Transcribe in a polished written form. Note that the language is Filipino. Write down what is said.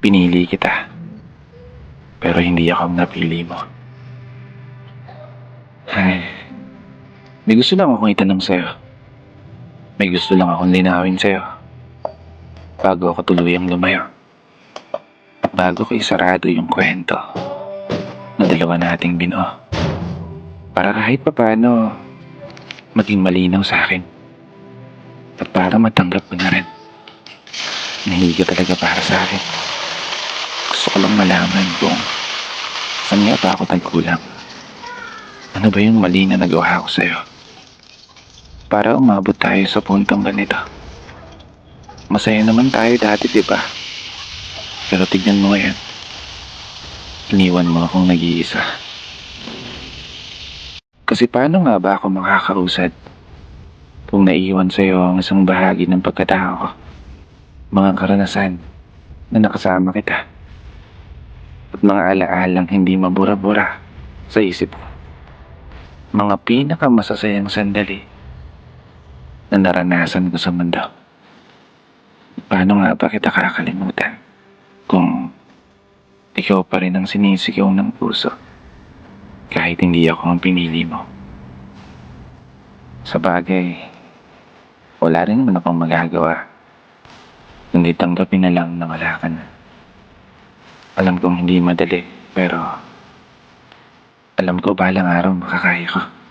Pinili kita, pero hindi ako ang napili mo. Ay, may gusto lang akong itanong sa'yo. May gusto lang akong linawin sa'yo bago ako tuluyang lumayo. Bago ko isarado yung kwento na dalawa nating binuo. Para kahit papaano maging malinaw sa akin. At para matanggap ko na rin na hindi ka talaga para sa akin. Gusto ko lang malaman kung saan nga ba ako tagkulang. Ano ba yung mali na nagawa ko sa'yo? Para umabot tayo sa puntong ganito. Masaya naman tayo dati, di ba? Pero tignan mo ngayon. Iniwan mo akong nag-iisa. Kasi paano nga ba ako makakausad kung naiwan sa'yo ang isang bahagi ng pagkatao ko? Mga karanasan na nakasama kita. At mga alaalang hindi mabura-bura sa isip ko. Mga pinakamasasayang sandali na naranasan ko sa mundo. Paano nga ba kita kakalimutan kung ikaw pa rin ang sinisigaw ng puso kahit hindi ako ang pinili mo? Sa bagay, wala rin naman akong magagawa kundi tanggapin na lang na wala ka na. Alam kong hindi madali, pero alam ko balang araw makakaya ko.